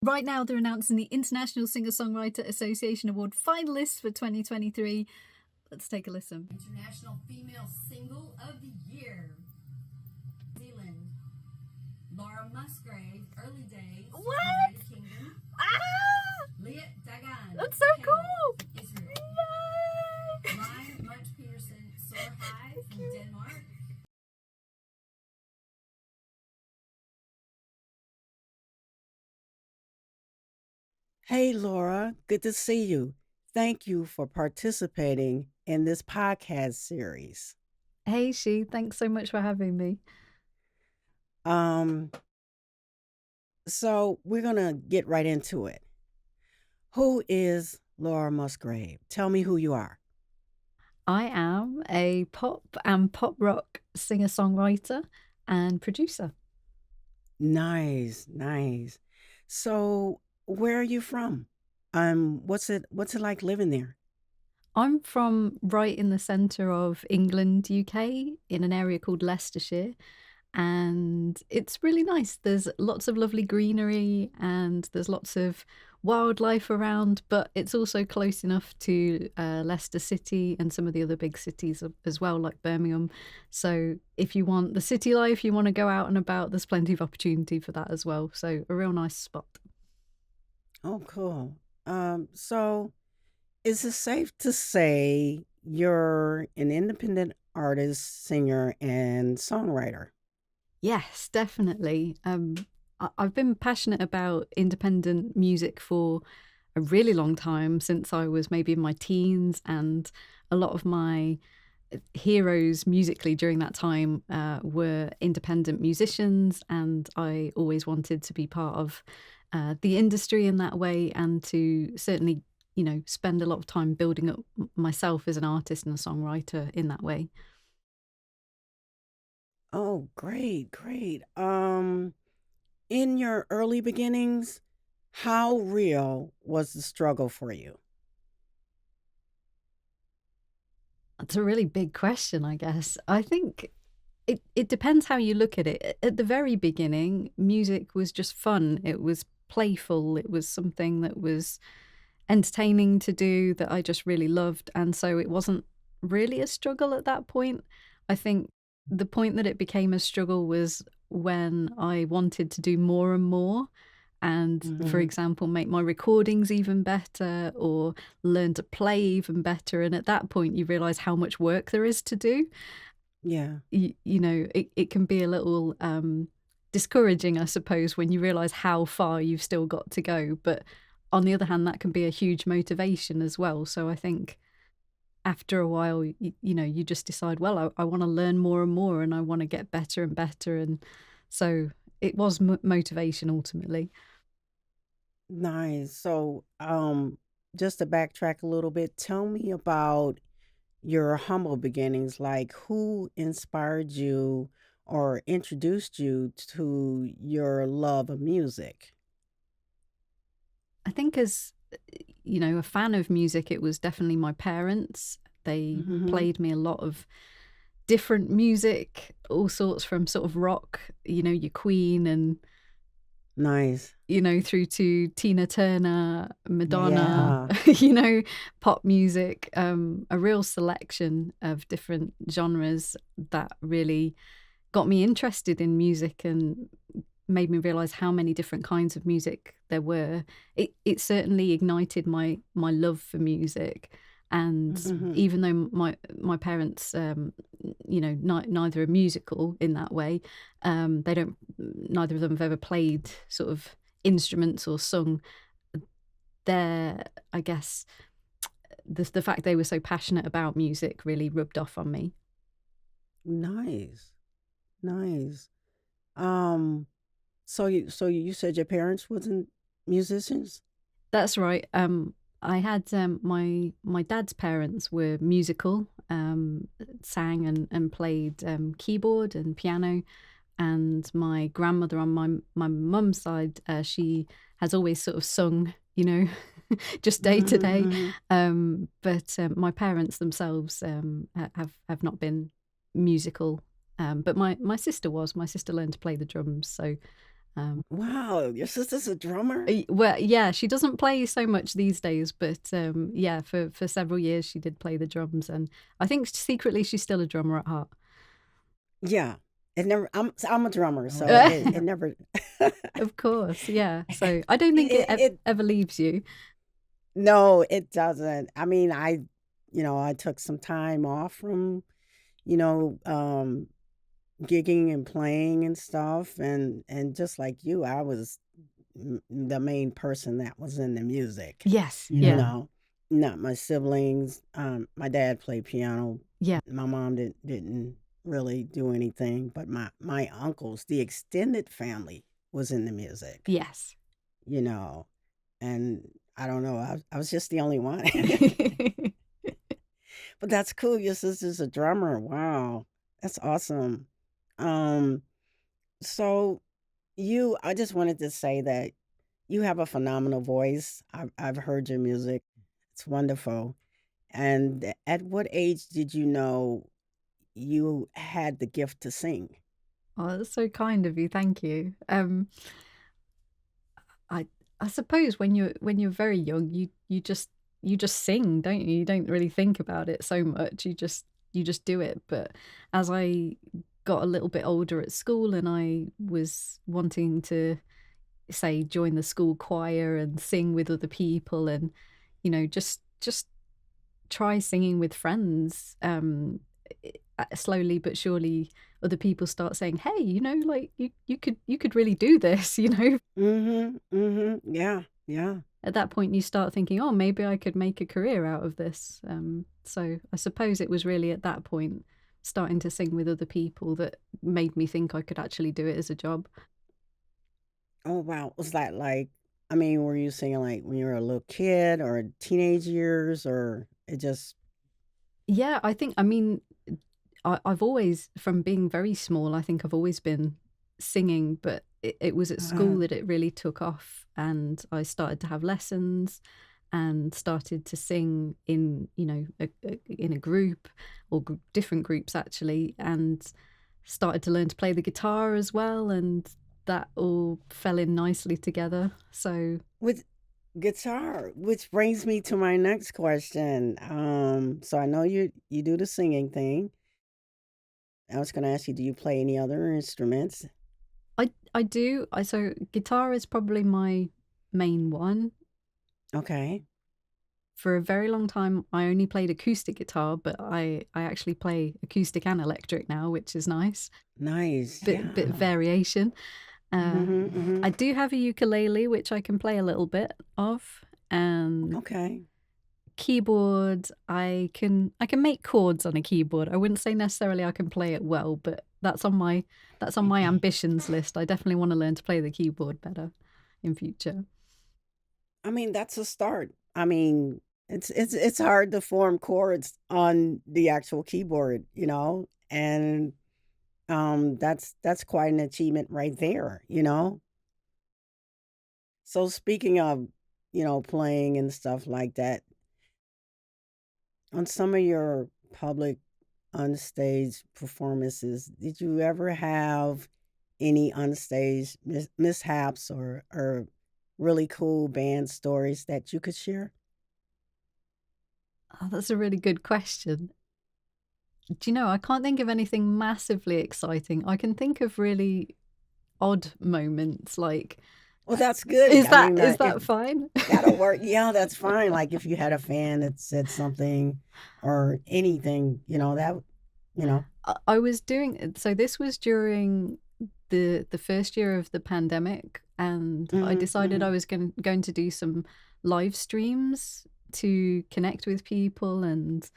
Right now, they're announcing the International Singer-Songwriter Association Award finalists for 2023. Let's take a listen. International Female Single of the Year. New Zealand. Laura Musgrave, Early Days. What? United Kingdom. Ah! Leah Dagan. That's so Kale, cool! Israel. Yay! Ryan Munch Peterson, Soar High from Denmark. Hey, Laura, good to see you. Thank you for participating in this podcast series. Hey, She, thanks so much for having me. Um, so we're gonna get right into it. Who is Laura Musgrave? Tell me who you are. I am a pop and pop rock singer-songwriter and producer. Nice, nice. So where are you from? What's it like living there? I'm from right in the centre of England, UK, in an area called Leicestershire, and it's really nice. There's lots of lovely greenery and there's lots of wildlife around, but it's also close enough to Leicester City and some of the other big cities as well, like Birmingham. So if you want the city life, you want to go out and about, there's plenty of opportunity for that as well. So a real nice spot. Oh, cool. So is it safe to say you're an independent artist, singer, and songwriter? Yes, definitely. I've been passionate about independent music for a really long time, since I was maybe in my teens, and a lot of my heroes musically during that time were independent musicians, and I always wanted to be part of the industry in that way, and to certainly, spend a lot of time building up myself as an artist and a songwriter in that way. Oh, great, great. In your early beginnings, how real was the struggle for you? That's a really big question, I guess. I think it depends how you look at it. At the very beginning, music was just fun. It was playful. It was something that was entertaining to do, that I just really loved. And so it wasn't really a struggle at that point. I think the point that it became a struggle was when I wanted to do more and more. And, for Mhm. example, make my recordings even better, or learn to play even better. And at that point, you realize how much work there is to do. Yeah. It can be a little discouraging, I suppose, when you realize how far you've still got to go. But on the other hand, that can be a huge motivation as well. So I think after a while, you just decide, well, I want to learn more and more, and I want to get better and better. And so it was motivation ultimately. Nice. So, just to backtrack a little bit, tell me about your humble beginnings. Like, who inspired you or introduced you to your love of music? I think as, a fan of music, it was definitely my parents. They Hmm. played me a lot of different music, all sorts, from sort of rock, your Queen, and, Nice. through to Tina Turner, Madonna, Yeah. pop music, a real selection of different genres that really got me interested in music and made me realize how many different kinds of music there were. It certainly ignited my love for music, and Hmm. even though my parents, neither are musical in that way, they don't. Neither of them have ever played sort of instruments or sung. Their, I guess, the fact they were so passionate about music really rubbed off on me. Nice. Nice. Um, so you said your parents wasn't musicians? That's right. I had my dad's parents were musical, sang and played keyboard and piano, and my grandmother on my mum's side, she has always sort of sung, just day to day. Mhm. But my parents themselves have not been musical. But my sister was. My sister learned to play the drums, so Wow, your sister's a drummer? Well, yeah, she doesn't play so much these days, but yeah, for several years she did play the drums, and I think secretly she's still a drummer at heart. Yeah. It never I'm a drummer, so it never Of course, yeah. So I don't think it it ever leaves you. no, it doesn't. I mean, I took some time off from, you know, gigging and playing and stuff, and just like you, I was the main person that was in the music, Yes, you yeah, know, not my siblings. My dad played piano. yeah, My mom didn't really do anything, but my uncles, the extended family, was in the music, yes. you know, and I don't know, I was just the only one. But that's cool. Your sister's a drummer. Wow, that's awesome. Um, so I just wanted to say that you have a phenomenal voice. I've heard your music. It's wonderful. And at what age did you know you had the gift to sing? Oh, that's so kind of you. Thank you. I I suppose when you're very young, you just sing, don't you? You don't really think about it so much. You just do it. But as I got a little bit older at school and I was wanting to say join the school choir and sing with other people and just try singing with friends. Slowly but surely, other people start saying, "Hey, like you could really do this." Mhm. Mhm. Yeah. Yeah. At that point, you start thinking, "Oh, maybe I could make a career out of this." So I suppose it was really at that point, starting to sing with other people, that made me think I could actually do it as a job. Oh wow. Was that like I mean, were you singing like when you were a little kid or teenage years or it just Yeah, I mean, I've always, from being very small, I think I've always been singing, but it was at school uh that it really took off, and I started to have lessons and started to sing in, in a group or different groups actually, and started to learn to play the guitar as well, and that all fell in nicely together. So, with guitar, which brings me to my next question. So I know you do the singing thing. I was going to ask you, do you play any other instruments? I do. So guitar is probably my main one. Okay. For a very long time, I only played acoustic guitar, but I actually play acoustic and electric now, which is nice. Nice. Bit of Yeah. variation. Uh, Mhm. I Mhm. do have a ukulele, which I can play a little bit of, and Okay. keyboard. I can make chords on a keyboard. I wouldn't say necessarily I can play it well, but that's on my ambitions list. I definitely want to learn to play the keyboard better in future. I mean, that's a start. I mean, it's hard to form chords on the actual keyboard, and that's quite an achievement right there, you know. So speaking of, playing and stuff like that, on some of your public onstage performances, did you ever have any onstage mishaps or really cool band stories that you could share? Oh, that's a really good question. Do you know, I can't think of anything massively exciting. I can think of really odd moments, like, Well, that's good. is I that mean, is if that fine? that'll work, yeah, that's fine. Like if you had a fan that said something or anything, you know. I was doing, so this was during the first year of the pandemic, and I Hmm. decided I Hmm. was going to do some live streams to connect with people and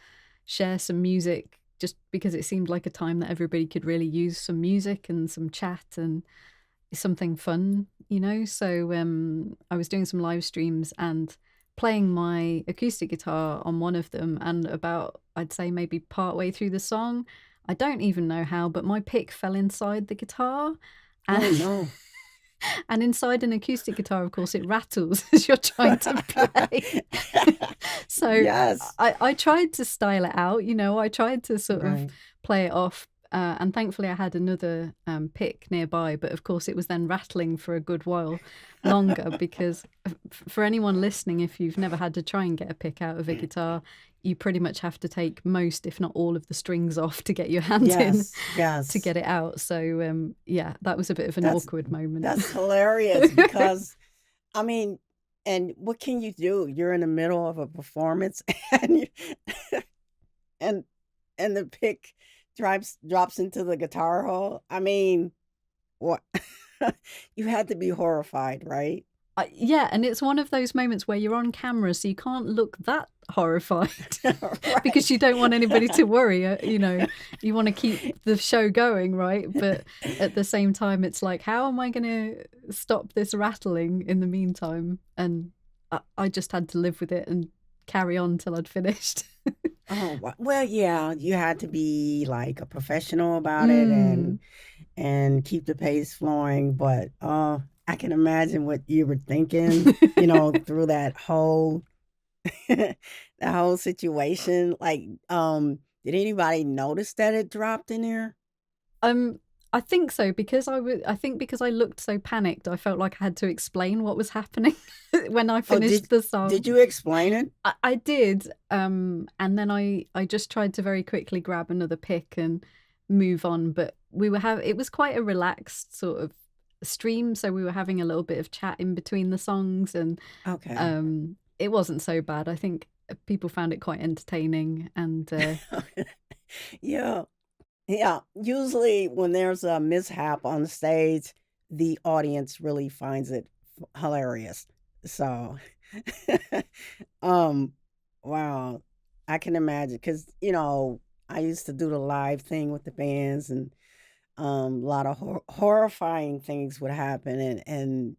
share some music, just because it seemed like a time that everybody could really use some music and some chat and something fun. So I was doing some live streams and playing my acoustic guitar on one of them, and about, I'd say, maybe part way through the song, I don't even know how, but my pick fell inside the guitar, and Oh no. and inside an acoustic guitar, of course, it rattles as you're trying to play. So Yes. I tried to style it out, I tried to sort of Right. play it off, and thankfully I had another pick nearby, but of course it was then rattling for a good while longer because for anyone listening, if you've never had to try and get a pick out of a guitar, you pretty much have to take most, if not all, of the strings off to get your hand in Yes, to yes. get it out. So yeah, that was a bit of an That's awkward moment. that's hilarious because I mean, and what can you do? You're in the middle of a performance and and and the pick drops into the guitar hole. I mean, what? You had to be horrified, right? Yeah, and it's one of those moments where you're on camera, so you can't look that horrified because Right. you don't want anybody to worry. You want to keep the show going, right? But at the same time, it's like, how am I going to stop this rattling in the meantime? And I just had to live with it and carry on till I'd finished. Oh, well, yeah, you had to be like a professional about it Mm. and keep the pace flowing, but I can imagine what you were thinking, through that whole situation. Like, did anybody notice that it dropped in there? Um, I think so because I think because I looked so panicked, I felt like I had to explain what was happening when I Oh, finished the did song. you explain it? I did, and then I just tried to very quickly grab another pick and move on. But it was quite a relaxed sort of stream, so we were having a little bit of chat in between the songs, and Okay. it wasn't so bad. I think people found it quite entertaining, and Yeah. Yeah, usually when there's a mishap on stage, the audience really finds it hilarious. So, um, wow, I can imagine because I used to do the live thing with the bands, and a lot of horrifying things would happen, and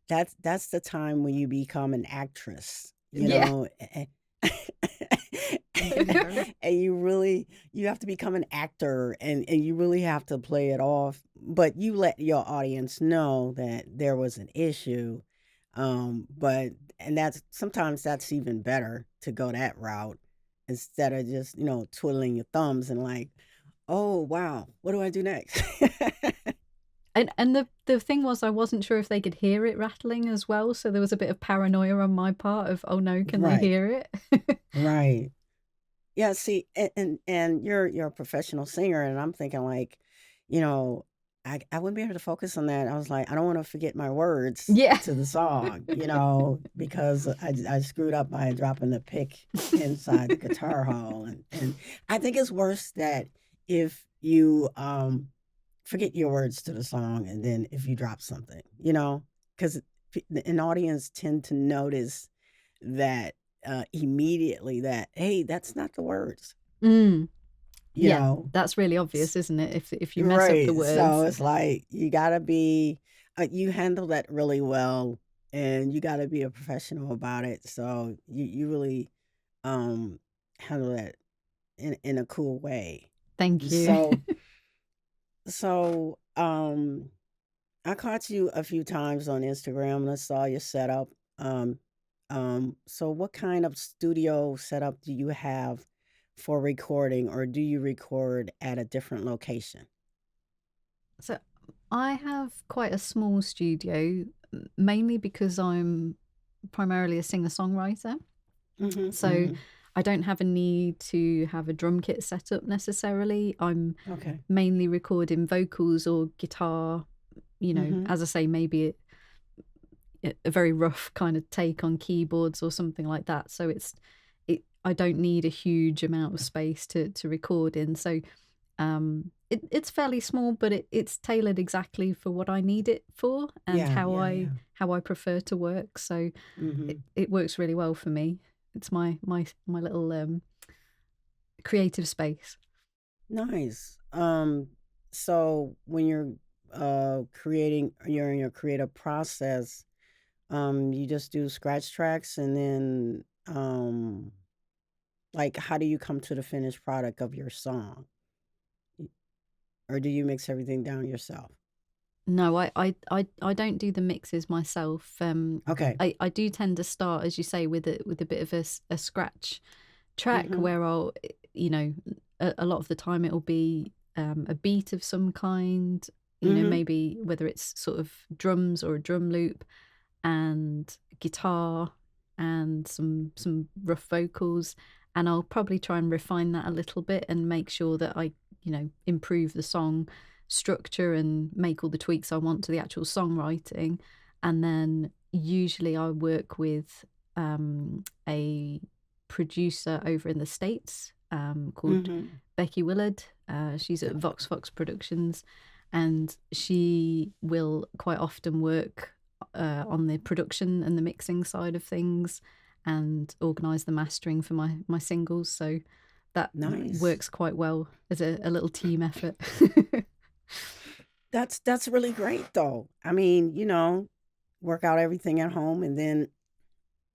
that's the time when you become an actress, yeah. and you have to become an actor, and you really have to play it off, but you let your audience know that there was an issue, but and that's even better to go that route instead of just twiddling your thumbs and like, oh wow, what do I do next? And the thing was, I wasn't sure if they could hear it rattling as well, so there was a bit of paranoia on my part of, oh no, can they Right, hear it? right. Yeah, see, and you're a professional singer, and I'm thinking like, you know, I wouldn't be able to focus on that. I was like, I don't want to forget my words Yeah. to the song, because I screwed up by dropping the pick inside the guitar hole, and I think it's worse that if you forget your words to the song, and then if you drop something, because an audience tend to notice that immediately that, hey, that's not the words, Mm. you Yeah, know. that's really S- obvious, isn't it? If you mess up the right. So words. it's like you gotta be, you handle that really well, and you gotta be a professional about it. So you really um handle that in a cool way. Thank you. So so I caught you a few times on Instagram and I saw your setup. So what kind of studio setup do you have for recording, or do you record at a different location? So I have quite a small studio, mainly because I'm primarily a singer-songwriter. Mm-hmm. So Mm-hmm. I don't have a need to have a drum kit set up necessarily. I'm Okay. mainly recording vocals or guitar, Mm-hmm. as I say, maybe a very rough kind of take on keyboards or something like that. So I don't need a huge amount of space to record in. So it's fairly small, but it's tailored exactly for what I need it for and Yeah, how yeah, I yeah. how I prefer to work. So Mm-hmm. it works really well for me. It's my little creative space. Nice. So when you're in your creative process, you just do scratch tracks, and then like, how do you come to the finished product of your song? Y- Or do you mix everything down yourself? No, I don't do the mixes myself. Okay. I do tend to start, as you say, with a bit of a scratch track Mm-hmm. where I'll, you know, a lot of the time it'll be a beat of some kind, Mm-hmm. maybe whether it's sort of drums or a drum loop and guitar and some rough vocals, and I'll probably try and refine that a little bit and make sure that I improve the song structure and make all the tweaks I want to the actual songwriting. And then usually I work with a producer over in the States called Mm-hmm. Becky Willard. She's at Vox Fox Productions, and she will quite often work on the production and the mixing side of things and organise the mastering for my singles. So that Nice. works quite well as a little team effort. That's really great though. I mean, work out everything at home and then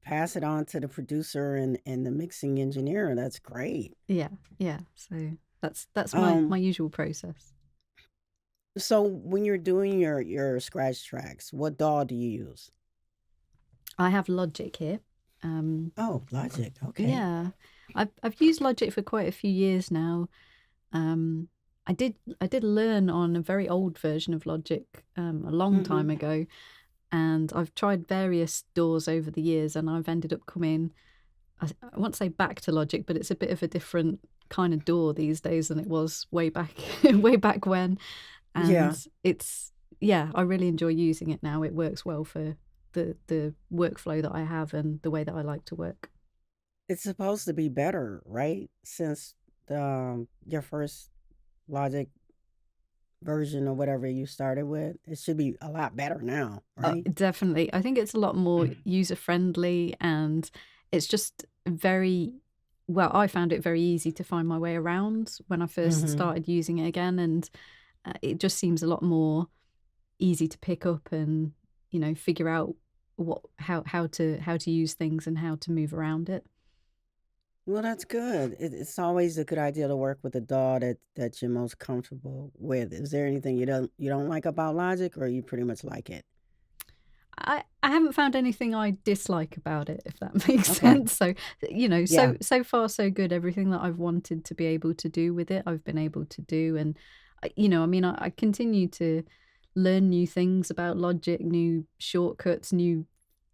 pass it on to the producer and the mixing engineer. That's great. Yeah, yeah. So that's my Um, usual process. so when you're doing your scratch tracks, what DAW do you use? I have Logic here. Um, Oh, Logic. Okay. yeah, I've used Logic for quite a few years now. Um, I did learn on a very old version of Logic a long time Mm-hmm. ago, and I've tried various DAWs over the years, and I've ended up coming. I won't say back to Logic, but it's a bit of a different kind of DAW these days than it was way back way back when. And Yeah. it's yeah, I really enjoy using it now. It works well for the workflow that I have and the way that I like to work. It's supposed to be better, right? Since your first Logic version or whatever you started with, it should be a lot better now, right? Definitely. I think it's a lot more user friendly, and it's just very well, I found it very easy to find my way around when I first Mm-hmm. started using it again, and it just seems a lot more easy to pick up and figure out what how to use things and how to move around it. Well, that's good. It's always a good idea to work with a DAW that you're most comfortable with. Is there anything you don't like about Logic, or you pretty much like it? I haven't found anything I dislike about it, if that makes Okay. sense. So, Yeah. so far so good. Everything that I've wanted to be able to do with it, I've been able to do. And, I mean, I continue to learn new things about Logic, new shortcuts, new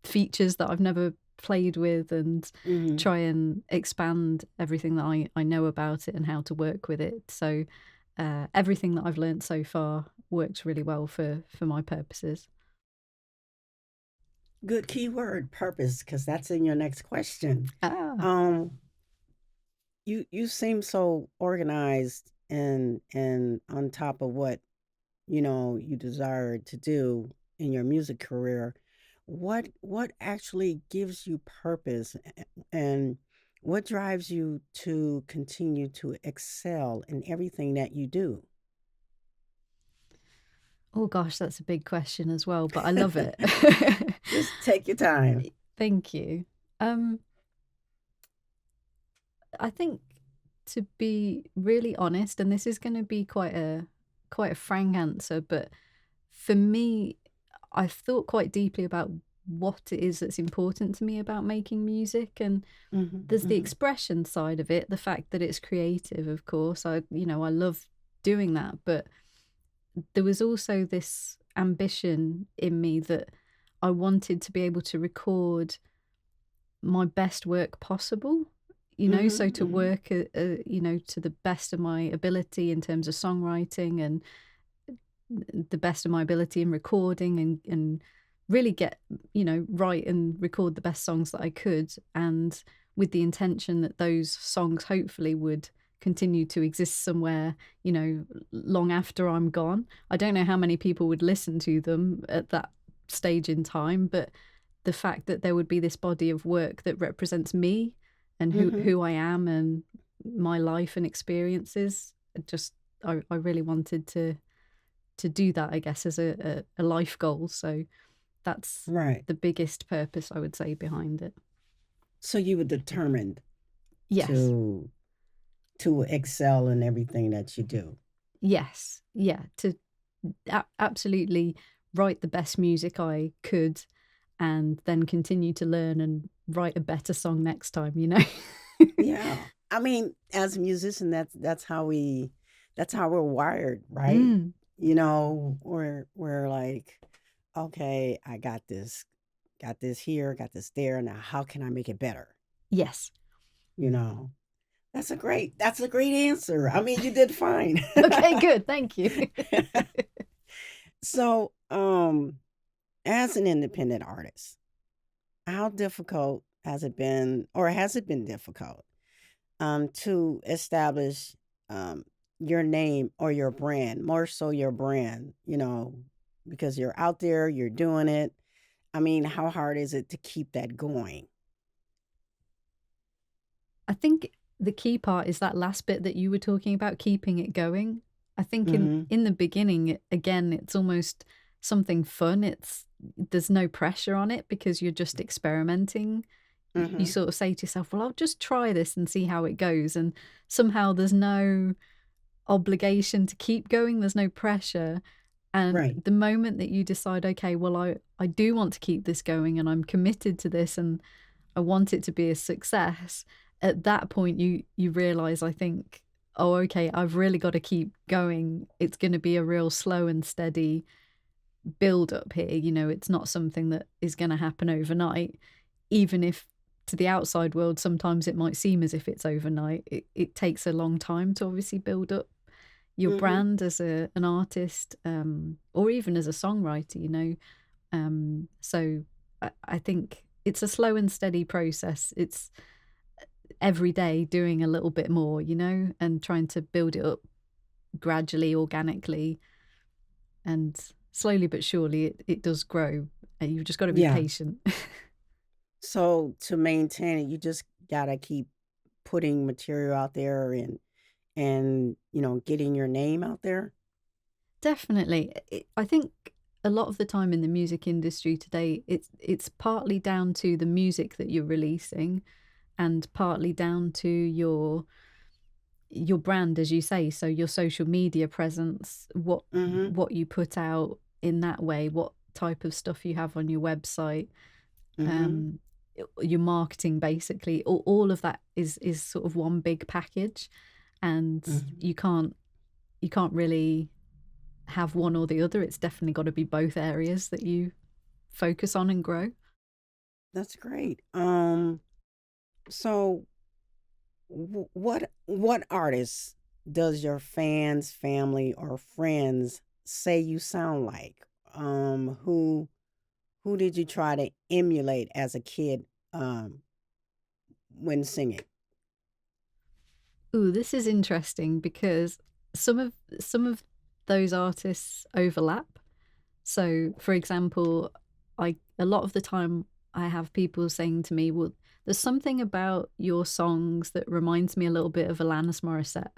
features that I've never played with, and Hmm. try and expand everything that I know about it and how to work with it. So, everything that I've learned so far works really well for my purposes. Good keyword, purpose, because that's in your next question. Ah. Um, you seem so organized and on top of what you desire to do in your music career. What actually gives you purpose, and what drives you to continue to excel in everything that you do? Oh gosh, that's a big question as well, but I love it. Just take your time. Thank you. Um, I think, to be really honest, and this is going to be quite a frank answer, but for me, I've thought quite deeply about what it is that's important to me about making music, and Hmm. there's the Hmm. expression side of it, the fact that it's creative, of course. I love doing that, but there was also this ambition in me that I wanted to be able to record my best work possible, Hmm. so to Hmm. work, to the best of my ability in terms of songwriting, and the best of my ability in recording, and really get, write and record the best songs that I could, and with the intention that those songs hopefully would continue to exist somewhere, long after I'm gone. I don't know how many people would listen to them at that stage in time, but the fact that there would be this body of work that represents me and Hmm. who I am and my life and experiences, just I really wanted to do that, I guess, as a life goal. So that's Right. the biggest purpose, I would say, behind it. So you were determined Yes. to to excel in everything that you do. Yes. Yeah. To absolutely write the best music I could, and then continue to learn and write a better song next time. Yeah. I mean, as a musician, that's how we That's how we're wired, right? Mm, We're like, okay, I got this here, got this there. Now, how can I make it better? yes. You know, that's a great answer. I mean, you did fine. Okay, good. Thank you. So, as an independent artist, how difficult has it been difficult, to establish, um, your name or your brand, more so your brand, because you're out there, you're doing it. I mean, how hard is it to keep that going? I think the key part is that last bit that you were talking about, keeping it going. I think in Mhm. in the beginning, again, it's almost something fun. There's no pressure on it because you're just experimenting. You Mhm. sort of say to yourself, "Well, I'll just try this and see how it goes." And somehow there's no obligation to keep going. There's no pressure. And Right. the moment that you decide, okay, well, I do want to keep this going and I'm committed to this and I want it to be a success, at that point you realize, I think, oh, okay, I've really got to keep going. It's going to be a real slow and steady build up here. It's not something that is going to happen overnight, even if to the outside world sometimes it might seem as if it's overnight. It takes a long time to obviously build up your Mhm. brand as an artist, or even as a songwriter, so I think it's a slow and steady process. It's every day doing a little bit more, and trying to build it up gradually, organically, and slowly but surely it does grow. And you've just got to be Yeah. patient. So to maintain it, you just gotta keep putting material out there and getting your name out there. Definitely. I think a lot of the time in the music industry today, it's partly down to the music that you're releasing and partly down to your brand, as you say, so your social media presence, Mhm. what you put out in that way, what type of stuff you have on your website, Mhm. um, your marketing, basically, all of that is sort of one big package, and Mhm. you can't really have one or the other. It's definitely got to be both areas that you focus on and grow. That's great. So what artists does your fans, family, or friends say you sound like? Who did you try to emulate as a kid, when singing? Ooh, this is interesting because some of those artists overlap. So, for example, I a lot of the time I have people saying to me, "Well, there's something about your songs that reminds me a little bit of Alanis Morissette,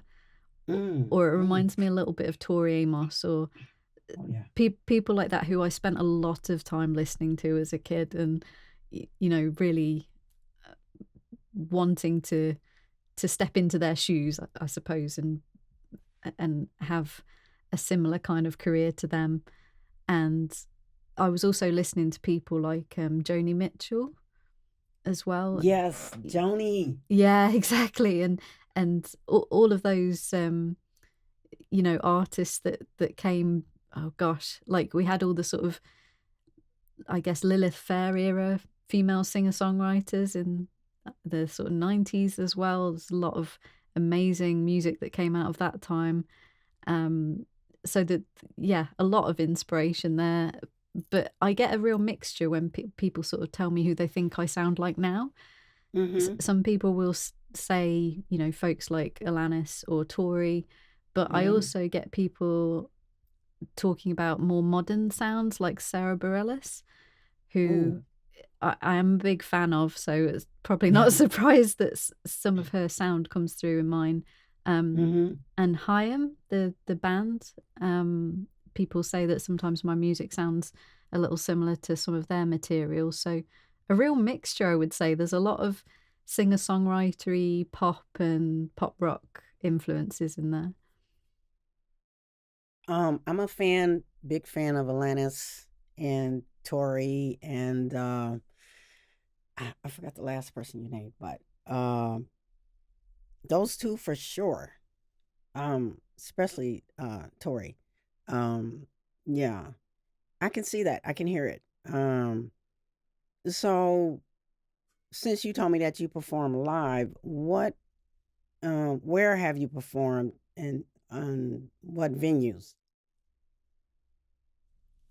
Mm, or it mm. reminds me a little bit of Tori Amos, or Oh yeah. people like that who I spent a lot of time listening to as a kid, and really wanting to step into their shoes, I suppose, and have a similar kind of career to them. And I was also listening to people like Joni Mitchell as well. Yes, Joni. Yeah, exactly. And all of those artists that came, oh gosh, like we had all the sort of, I guess, Lilith Fair era female singer-songwriters in the sort of 90s as well. There's a lot of amazing music that came out of that time. Um, so that, yeah, a lot of inspiration there. But I get a real mixture when people sort of tell me who they think I sound like now. Mhm. Some people will say, folks like Alanis or Tori, but I Mhm. also get people talking about more modern sounds like Sarah Bareilles, Ooh. who I am a big fan of, so it's probably not a Yeah. surprise that some of her sound comes through in mine. Um, Mhm. and Haim, the band, people say that sometimes my music sounds a little similar to some of their material. So a real mixture, I would say. There's a lot of singer-songwritery pop and pop rock influences in there. I'm a big fan of Alanis and Tori and I forgot the last person you named, but those two for sure. especially Tori. Um, yeah, I can see that. I can hear it. So since you told me that you perform live, where have you performed and on what venues?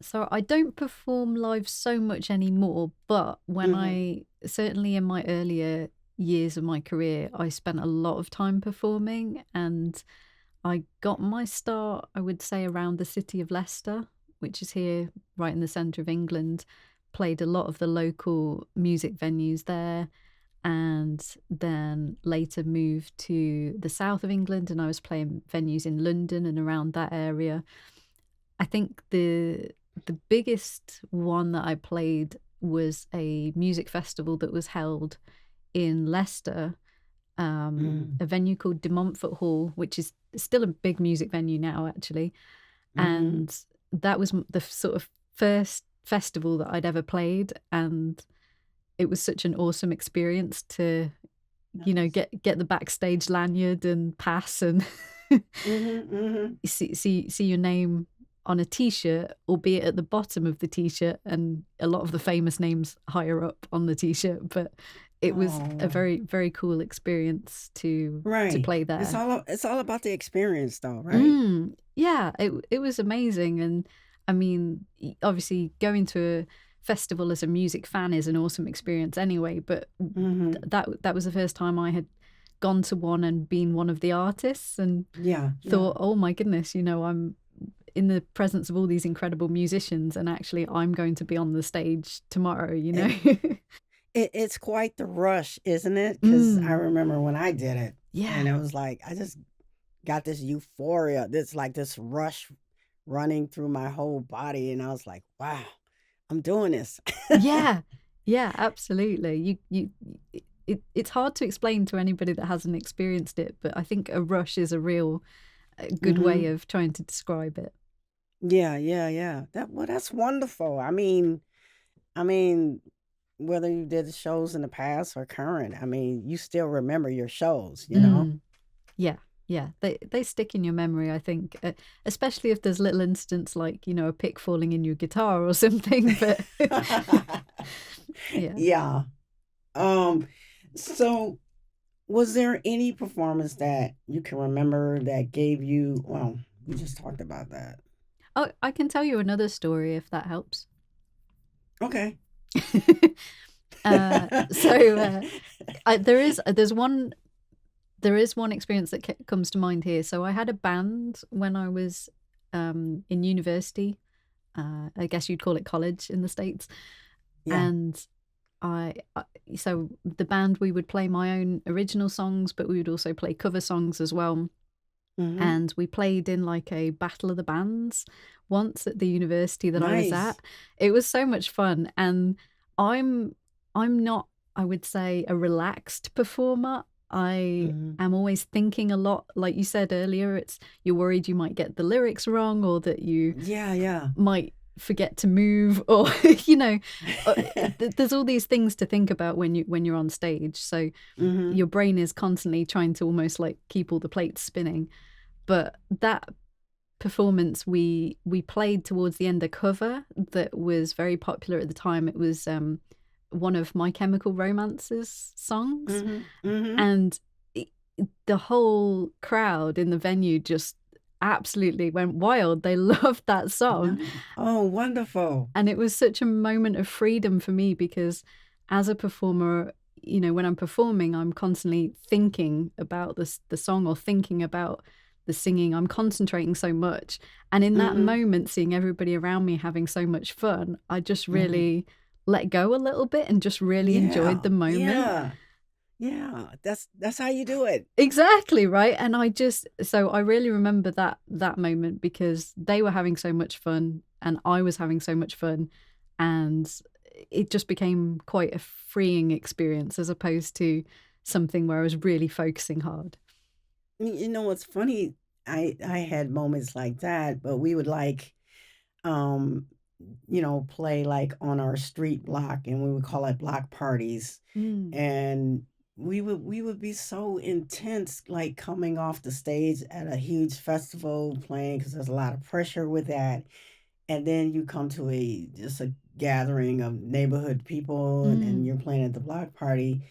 So I don't perform live so much anymore, but when Mm-hmm. I certainly in my earlier years of my career, I spent a lot of time performing, and I got my start, I would say, around the city of Leicester, which is here right in the centre of England. Played a lot of the local music venues there, and then later moved to the south of England, and I was playing venues in London and around that area. I think the biggest one that I played was a music festival that was held in Leicester, Mm-hmm. a venue called De Montfort Hall, which is still a big music venue now, actually. Mm-hmm. And that was the sort of first festival that I'd ever played, and it was such an awesome experience to, Nice. get the backstage lanyard and pass and Mm-hmm. Mm-hmm. see your name on a t-shirt, albeit at the bottom of the t-shirt, and a lot of the famous names higher up on the t-shirt. But it was a Oh, very, very cool experience to right. play It's there. all about the experience, though, right? Yeah, it was amazing. And I mean, obviously going to a festival as a music fan is an awesome experience anyway, but Mm-hmm. that was the first time I had gone to one and been one of the artists, and Yeah. Yeah. thought, oh my goodness, I'm in the presence of all these incredible musicians, and actually I'm going to be on the stage tomorrow. It's quite the rush, isn't it? Because I mm, remember when I did it, and yeah, it was like I just got this euphoria, this rush running through my whole body, and I was like, "Wow, I'm doing this." yeah, yeah, absolutely. It's hard to explain to anybody that hasn't experienced it, but I think a rush is a real good way Hmm. of trying to describe it. Yeah, yeah, yeah. That's wonderful. I mean, whether you did the shows in the past or current, I mean, you still remember your shows, you know? Mm. Yeah, yeah, they stick in your memory, I think, especially if there's little incidents like, a pick falling in your guitar or something. But yeah. Yeah. Um, so was there any performance that you can remember that gave you, well, we just talked about that. Oh, I can tell you another story if that helps. Okay. So there is one experience that comes to mind here. So I had a band when I was in university. I guess you'd call it college in the States. Yeah. And I so the band, we would play my own original songs, but we would also play cover songs as well. Hmm. And we played in like a battle of the bands once at the university that I was Nice. at. It was so much fun, and I'm I'm not, I would say, a relaxed performer. I Hmm. am always thinking a lot. Like you said earlier, it's you're worried you might get the lyrics wrong, or that you Yeah, yeah. might forget to move, or uh, there's all these things to think about when you're on stage. So Hmm. your brain is constantly trying to almost like keep all the plates spinning. But that performance, we played towards the end a cover that was very popular at the time. It was one of My Chemical Romance's songs, Hmm. Hmm. and it, the whole crowd in the venue just absolutely went wild. They loved that song, No. Oh, wonderful. and it was such a moment of freedom for me, because as a performer, when I'm performing, I'm constantly thinking about the song, or thinking about the singing. I'm concentrating so much, and in that Hmm. moment, seeing everybody around me having so much fun, I just Hmm. really let go a little bit and just really enjoyed Yeah, the moment. yeah, yeah. That's how you do it. Exactly, right? And I really remember that moment, because they were having so much fun and I was having so much fun, and it just became quite a freeing experience, as opposed to something where I was really focusing hard. You know what's funny? I had moments like that, but we would like um play like on our street block, and we would call it block parties. Mm. And we would be so intense, like coming off the stage at a huge festival playing, because there's a lot of pressure with that. And then you come to a just a gathering of neighborhood people, and Mm, you're playing at the block party,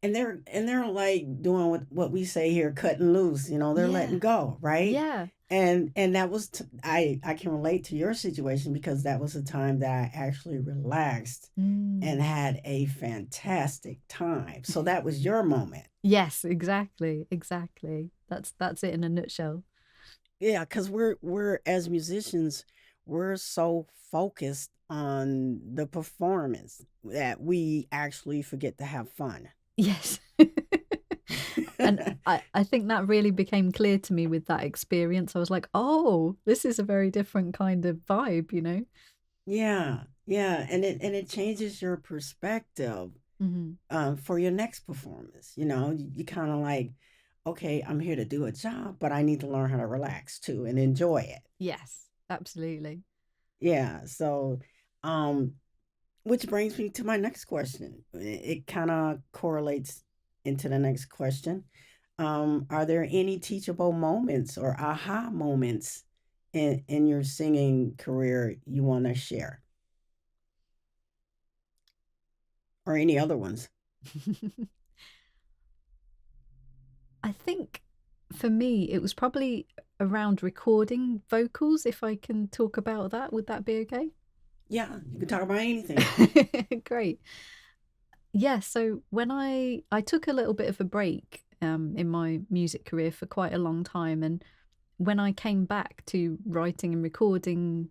and they're like doing what we say here, cutting loose. They're letting yeah. go, right? Yeah. And that was I can relate to your situation, because that was a time that I actually relaxed and Mm. had a fantastic time. So that was your moment. Yes, exactly. Exactly. That's it in a nutshell. Yeah, because we're as musicians, we're so focused on the performance that we actually forget to have fun. Yes. And I think that really became clear to me with that experience. I was like, oh, this is a very different kind of vibe, you know? Yeah, yeah, and it changes your perspective Hmm. for your next performance. You kind of like, okay, I'm here to do a job, but I need to learn how to relax too and enjoy it. Yes, absolutely. Yeah, so um which brings me to my next question. It kind of correlates into the next question. Are there any teachable moments or aha moments in your singing career you want to share, or any other ones? I think for me, it was probably around recording vocals, if I can talk about that. Would that be okay? Yeah, you can talk about anything. Great. Yeah, so when I took a little bit of a break in my music career for quite a long time, and when I came back to writing and recording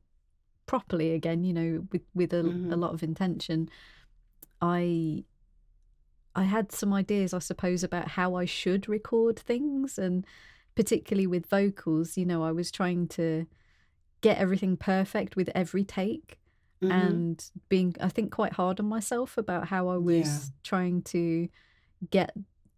properly again, with a Mm-hmm. lot of intention, I I had some ideas, I suppose, about how I should record things, and particularly with vocals, I was trying to get everything perfect with every take, Mm-hmm. and being, I think, quite hard on myself about how I Yeah. was trying to get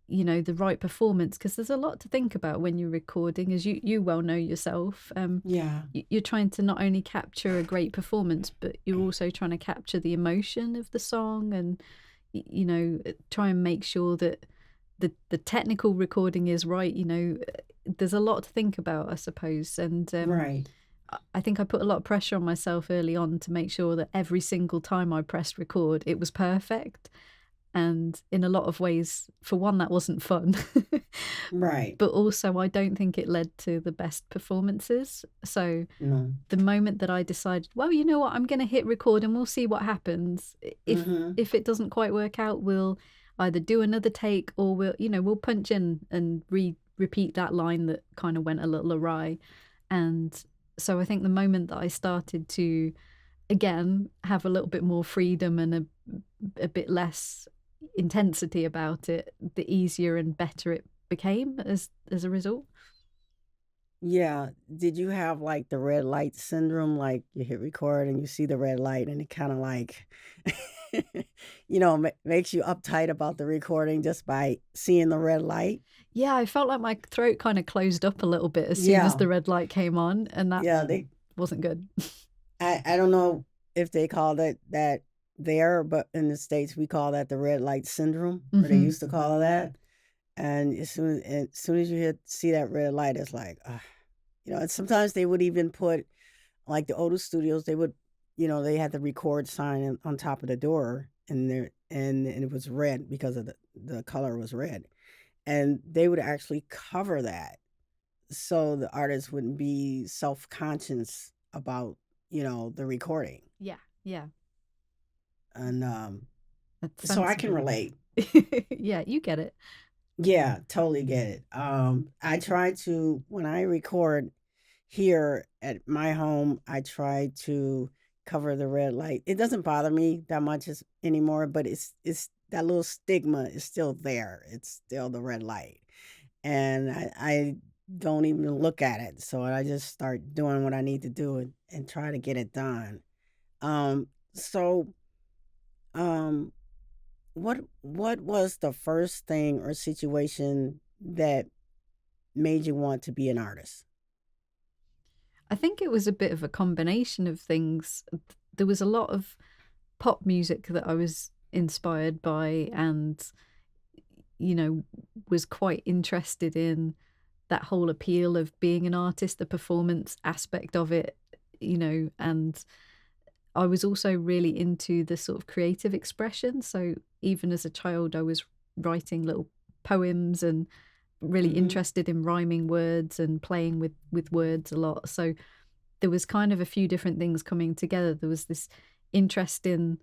the right performance, because there's a lot to think about when you're recording, as you well know yourself. Yeah. You're trying to not only capture a great performance, but you're also trying to capture the emotion of the song, and try and make sure that the technical recording is right. There's a lot to think about, I suppose. And Right. I think I put a lot of pressure on myself early on to make sure that every single time I pressed record, it was perfect. And in a lot of ways, for one, that wasn't fun. Right. But also, I don't think it led to the best performances. So No. the moment that I decided, well, you know what, I'm going to hit record and we'll see what happens. If Mm-hmm. if it doesn't quite work out, we'll either do another take, or we'll punch in and repeat that line that kind of went a little awry. And so I think the moment that I started to again have a little bit more freedom and a bit less intensity about it, the easier and better it became as a result. Yeah. Did you have like the red light syndrome? Like you hit record and you see the red light, and it kind of like, makes you uptight about the recording just by seeing the red light? Yeah, I felt like my throat kind of closed up a little bit as soon as Yeah. the red light came on, and that Yeah. wasn't good. I don't know if they call that there, but in the States we call that the red light syndrome, or they Hmm. used to call it that. And as soon as you see that red light, it's like, and sometimes they would even put, like the older studios, they would, they had the record sign on top of the door, and it was red because of the color was red, and they would actually cover that so the artist wouldn't be self conscious about the recording, Yeah, yeah, and that's so I can sensible. relate. Yeah, you get it. Yeah, totally get it. I try to, when I record here at my home, I try to cover the red light. It doesn't bother me that much anymore, but it's that little stigma is still there. It's still the red light, and I don't even look at it. So I just start doing what I need to do, and try to get it done. So um, what was the first thing or situation that made you want to be an artist? I think it was a bit of a combination of things. There was a lot of pop music that I was inspired by, and you know, was quite interested in that whole appeal of being an artist, the performance aspect of it, and I was also really into the sort of creative expression. So even as a child, I was writing little poems and really Mm-hmm. interested in rhyming words and playing with words a lot. So there was kind of a few different things coming together. There was this interest in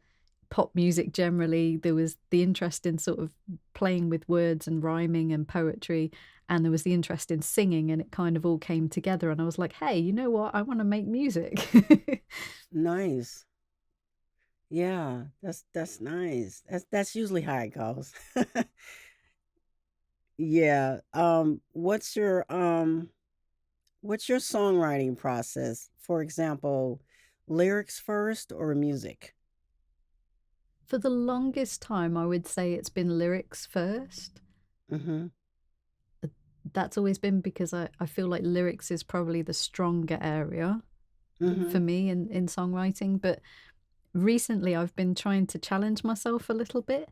pop music generally. There was the interest in sort of playing with words and rhyming and poetry. And there was the interest in singing, and it kind of all came together. And I was like, hey, you know what? I want to make music. Nice. Yeah, that's nice. That's usually how it goes. Yeah. What's your songwriting process? For example, lyrics first or music? For the longest time, I would say it's been lyrics first. Mm-hmm. That's always been because I feel like lyrics is probably the stronger area Mm-hmm. for me in songwriting. But recently, I've been trying to challenge myself a little bit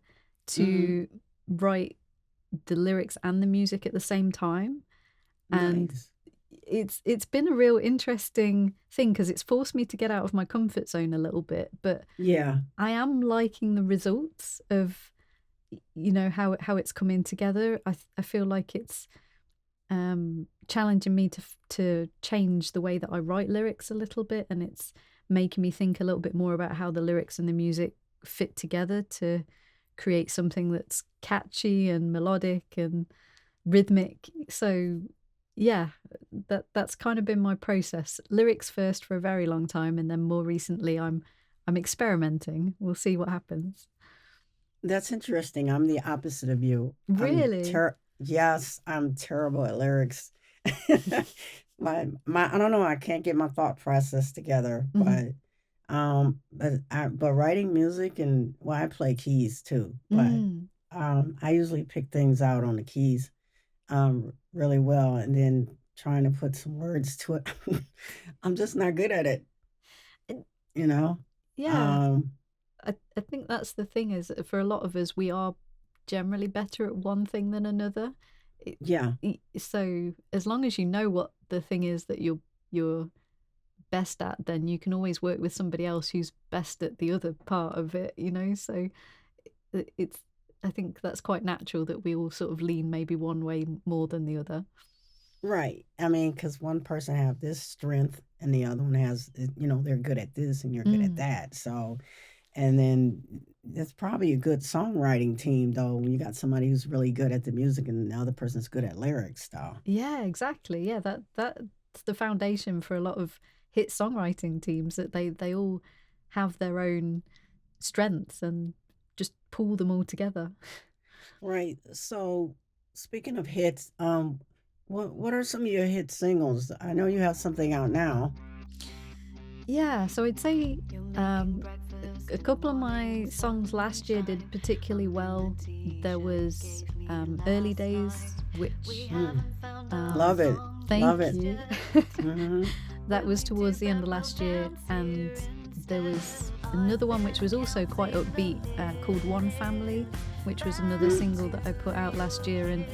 Mm-hmm. to write the lyrics and the music at the same time. And Nice. it's been a real interesting thing because it's forced me to get out of my comfort zone a little bit. But Yeah. I am liking the results of how it's coming together. I feel like it's challenging me to change the way that I write lyrics a little bit, and it's making me think a little bit more about how the lyrics and the music fit together to create something that's catchy and melodic and rhythmic. So yeah, that's kind of been my process. Lyrics first for a very long time, and then more recently I'm experimenting. We'll see what happens. That's interesting. I'm the opposite of you. Really? Yes, I'm terrible at lyrics. My I don't know, I can't get my thought process together, Hmm. but writing music and well, I play keys too, but Mm. I usually pick things out on the keys really well and then trying to put some words to it. I'm just not good at it, And you know? yeah, Um I think that's the thing is for a lot of us, we are generally better at one thing than another. It, yeah. so as long as you know what the thing is that you're best at, then you can always work with somebody else who's best at the other part of it. So it's I think that's quite natural that we all sort of lean maybe one way more than the other. Right. I mean, because one person have this strength and the other one has, they're good at this and you're good at Mm. that. So, and then it's probably a good songwriting team though when you got somebody who's really good at the music and the other person's good at lyrics though. Yeah, exactly. Yeah, that's the foundation for a lot of hit songwriting teams that they all have their own strengths and just pull them all together. Right. So, speaking of hits, what are some of your hit singles? I know you have something out now. Yeah, so I'd say a couple of my songs last year did particularly well. There was Early Days, which Mm, love um, it. thank Love it. you. Hmm. That was towards the end of last year, and there was another one which was also quite upbeat called One Family, which was another Mm, single that I put out last year. And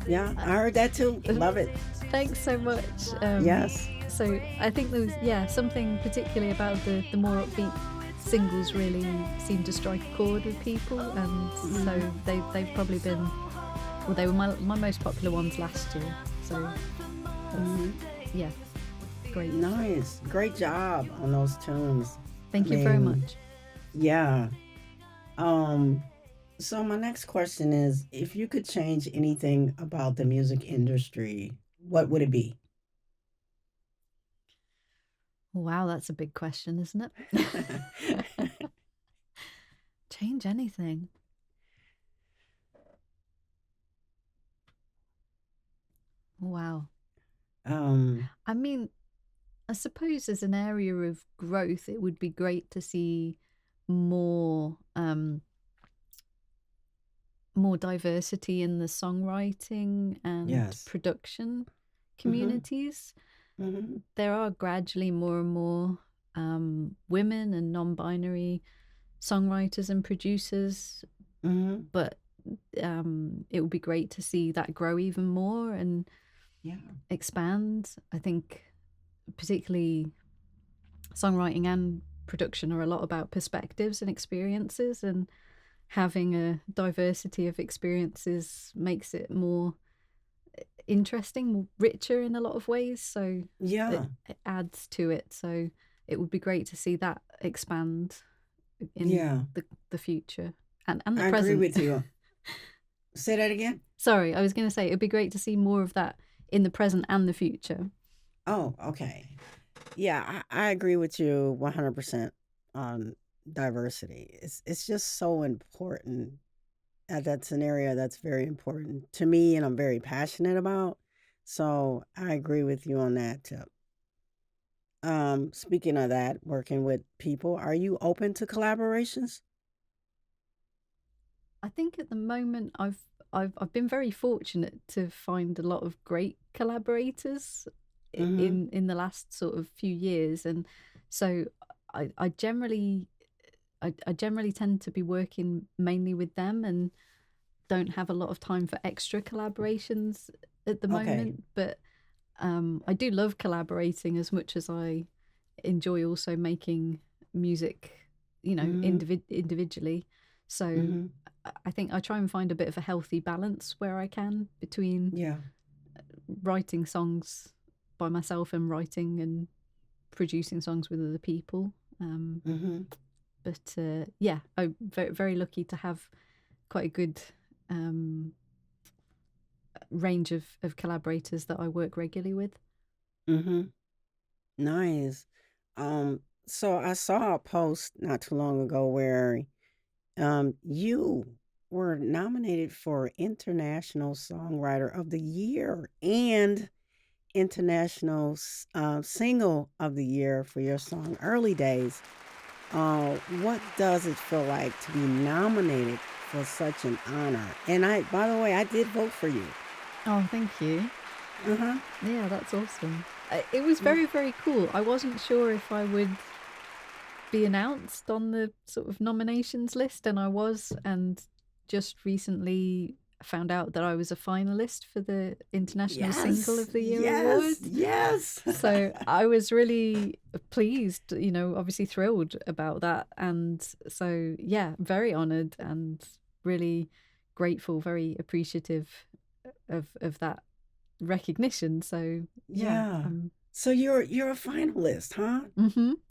yeah, I heard that too. uh, Love it. thanks so much. Yes. So I think there was something particularly about the more upbeat singles really seemed to strike a chord with people, and Hmm. so they've probably been they were my most popular ones last year. So that's Hmm. yeah, great. Nice. Great job on those tunes. I Thank you very mean, much. yeah. Um, so my next question is, if you could change anything about the music industry, what would it be? Wow, that's a big question, isn't it? Change anything. Wow. Um, I mean, I suppose as an area of growth, it would be great to see more more diversity in the songwriting and yes. production Hmm. communities. Hmm. There are gradually more and more women and non-binary songwriters and producers, Hmm. but it would be great to see that grow even more and Yeah. expand. I think particularly songwriting and production are a lot about perspectives and experiences, and having a diversity of experiences makes it more interesting, more richer in a lot of ways. So Yeah. it adds to it. So it would be great to see that expand in Yeah. the future and the I agree present. with you. Say that again. Sorry, I was going to say it'd be great to see more of that in the present and the future. Oh, okay. Yeah, I agree with you 100% on diversity. It's just so important. That's an area that's very important to me and I'm very passionate about. So I agree with you on that too. Speaking of that, working with people, are you open to collaborations? I think at the moment I've been very fortunate to find a lot of great collaborators Mm-hmm. in the last sort of few years, and so I generally I generally tend to be working mainly with them and don't have a lot of time for extra collaborations at the Okay. moment. But I do love collaborating as much as I enjoy also making music, Mm-hmm. individually. So Mm-hmm. I think I try and find a bit of a healthy balance where I can between Yeah. writing songs by myself and writing and producing songs with other people. Um, Mm-hmm. but yeah, I'm very, very lucky to have quite a good um, range of collaborators that I work regularly with. Mm-hmm. Nice. So I saw a post not too long ago where you were nominated for International Songwriter of the Year and International Single of the Year for your song Early Days. What does it feel like to be nominated for such an honor? And by the way, I did vote for you. Oh, thank you. Uh huh. Yeah, that's awesome. It was Yeah. very, very cool. I wasn't sure if I would be announced on the sort of nominations list, and I was, and just recently found out that I was a finalist for the International Single Yes. of the Year award. Yes. Yes. So I was really pleased, obviously thrilled about that. And so, yeah, very honored and really grateful, very appreciative of that recognition. So, yeah, Yeah. So you're a finalist, huh?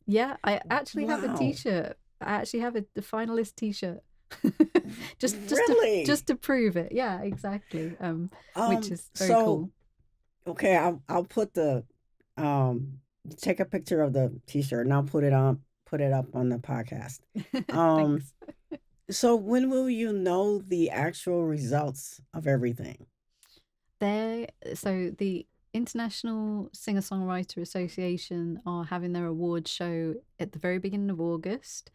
yeah, I actually have a Wow. t-shirt. I actually have the finalist t-shirt. Just Really? to prove it. Yeah, exactly. Which is very So cool. okay, I'll put the um take a picture of the t-shirt and I'll put it up on the podcast. Um Thanks. so when will you know the actual results of everything? There, so the International Singer-Songwriter Association are having their awards show at the very beginning of August,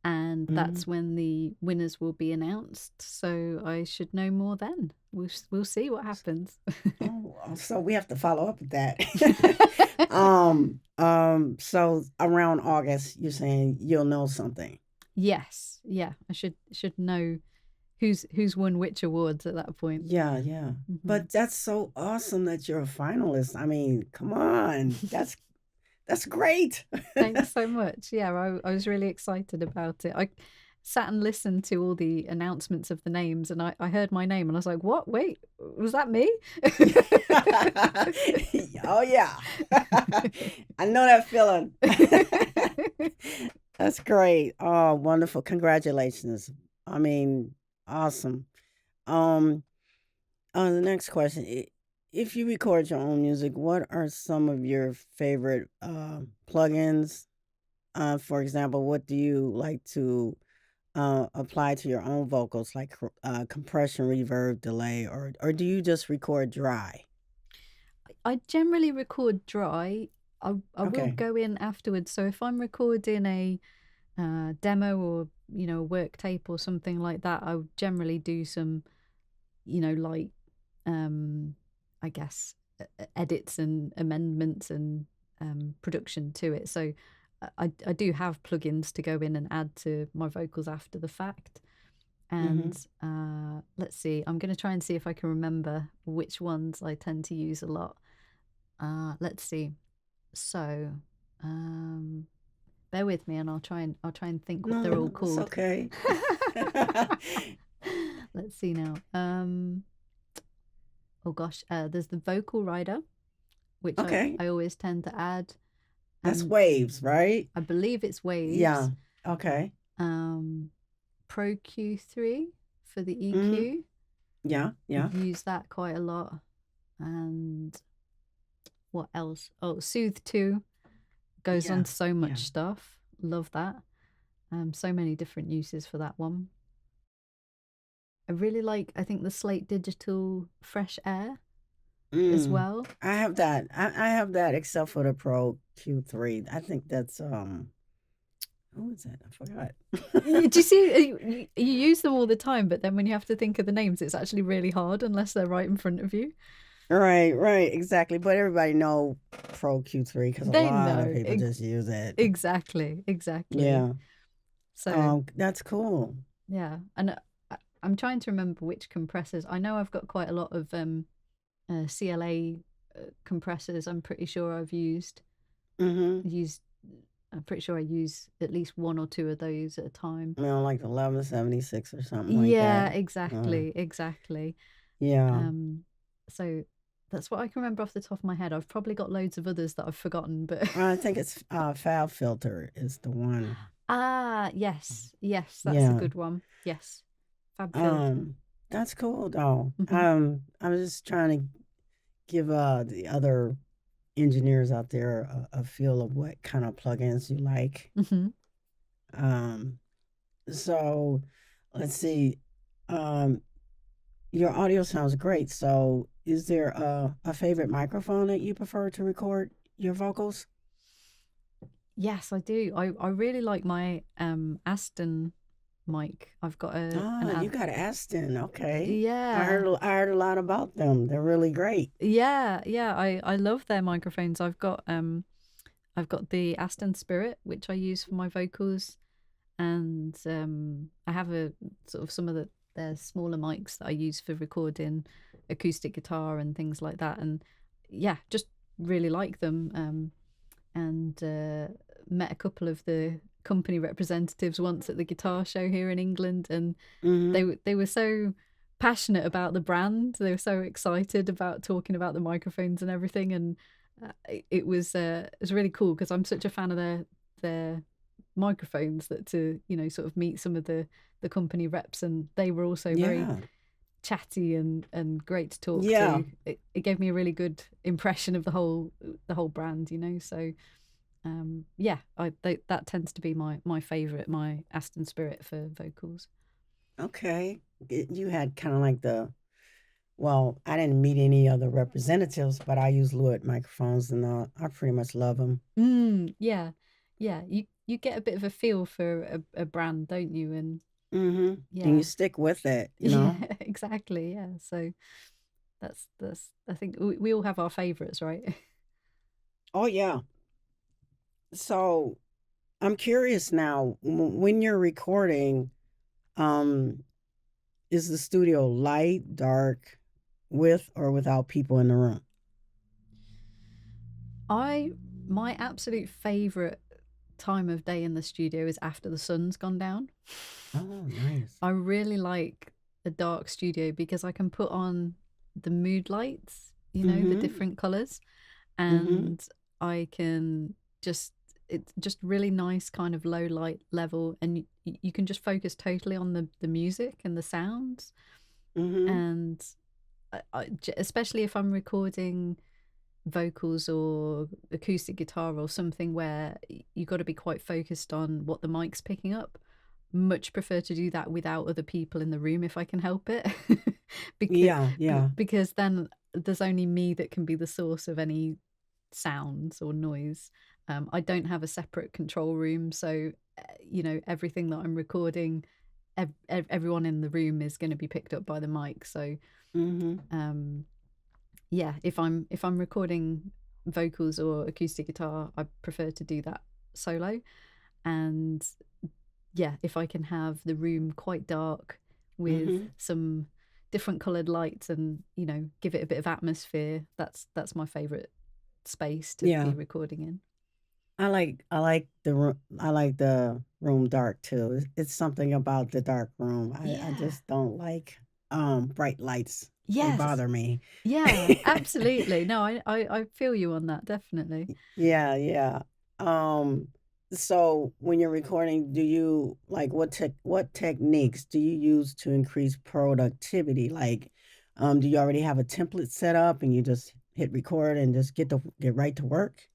and Mhm. that's when the winners will be announced. So I should know more then. We'll see what happens. So we have to follow up with that. So around August, you're saying you'll know something. Yes, yeah, I should know who's won which awards at that point. Yeah, yeah. Hmm. But that's so awesome that you're a finalist. I mean, come on. That's great. Thanks so much. Yeah, I was really excited about it. I sat and listened to all the announcements of the names, and I heard my name and I was like, what? Wait, was that me? Oh yeah. I know that feeling. That's great. Oh, wonderful. Congratulations. I mean, awesome. Um, on the next question, if you record your own music, what are some of your favorite plugins? For example, what do you like to apply to your own vocals, like compression, reverb, delay, or do you just record dry? I generally record dry. I will Okay. go in afterwards. So if I'm recording a demo or a work tape or something like that, I would generally do some light um I guess edits and amendments and production to it. So I do have plugins to go in and add to my vocals after the fact. And Mm-hmm. let's see, I'm going to try and see if I can remember which ones I tend to use a lot. Let's see. So, um, bear with me, and I'll try and think what they're all No, it's called. okay. Let's see now. Oh gosh, there's the vocal rider, which I Okay. I always tend to add, That's and waves, right? I believe it's Yeah. waves. Okay. Um, Pro Q3 for the Mm-hmm. EQ. Yeah. Yeah. Use that quite a lot. And what else? Oh, Soothe 2 goes on Yeah. so much Yeah. stuff. Love that. So many different uses for that one. I really like, I think, the Slate Digital Fresh Air as Mm. well. I have that. I have that except for the Pro Q3. I think that's who is that? I forgot. Do you see, you use them all the time, but then when you have to think of the names, it's actually really hard unless they're right in front of you. Right, right, exactly. But everybody know Pro Q3 because a They lot of know. people just use it. Exactly. Exactly. Yeah. So, That's cool. yeah. And I'm trying to remember which compressors. I know I've got quite a lot of CLA compressors. I'm pretty sure I've Mm-hmm. used. I'm pretty sure I use at least one or two of those at a time. Like 1176 or something like Yeah, that. Uh, exactly, exactly. yeah. Um, so that's what I can remember off the top of my head. I've probably got loads of others that I've forgotten, but I think it's Fab Filter is the one. yes, yes, that's a Yeah. good one. Yes, Fab Filter. Um, that's cool though. Hmm. I was just trying to give the other engineers out there a feel of what kind of plugins you like. Hmm. Um, so let's see. Um, your audio sounds great. So is there a favorite microphone that you prefer to record your vocals? Yes, I do. I really like my Aston mic. I've got an Ah, you got Aston. Okay. yeah. I heard a lot about them. They're really great. Yeah, yeah, I love their microphones. I've got the Aston Spirit, which I use for my vocals, and I have a sort of some of their smaller mics that I use for recording acoustic guitar and things like that. And yeah, just really like them. And met a couple of the company representatives once at the guitar show here in England, and Mm-hmm. they were so passionate about the brand. They were so excited about talking about the microphones and everything, and it was really cool because I'm such a fan of their microphones that to sort of meet some of the company reps, and they were also very Yeah. chatty and great to talk Yeah. to. It gave me a really good impression of the whole brand, so yeah, that tends to be my favorite, my Aston Spirit for vocals. Okay. You had kind of like well, I didn't meet any other representatives, but I use Lewitt microphones and I pretty much love them. Yeah, yeah. You get a bit of a feel for a brand, don't you? And Mm-hmm. And you yeah, stick with it, you yeah, know? exactly. Yeah. So that's. I think we all have our favorites, right? Oh, yeah. So I'm curious now, when you're recording, um, is the studio light, dark, with or without people in the room? I My absolute favorite time of day in the studio is after the sun's gone down. Oh, nice. I really like a dark studio because I can put on the mood lights, the Mm-hmm. different colors, Mm-hmm. and I can just it's just really nice kind of low light level, and you can just focus totally on the music and the sounds. Mm-hmm. And especially if I'm recording vocals or acoustic guitar or something where you got to be quite focused on what the mic's picking up, much prefer to do that without other people in the room if I can help it. because Yeah, yeah. because then there's only me that can be the source of any sounds or noise. I don't have a separate control room, so everything that I'm recording, everyone in the room is going to be picked up by the mic. So Mm-hmm. um, yeah, if I'm recording vocals or acoustic guitar, I prefer to do that solo. And yeah, if I can have the room quite dark with Hmm. some different coloured lights and, give it a bit of atmosphere. That's my favourite space to be Yeah. recording in. I like the room. I like the room dark too. It's something about the dark room. I Yeah. just don't like bright lights. They Yes. bother me. Yeah, absolutely. No, I feel you on that, definitely. Yeah, yeah. Um, so when you're recording, do you like what techniques do you use to increase productivity? Like, do you already have a template set up and you just hit record and just get right to work?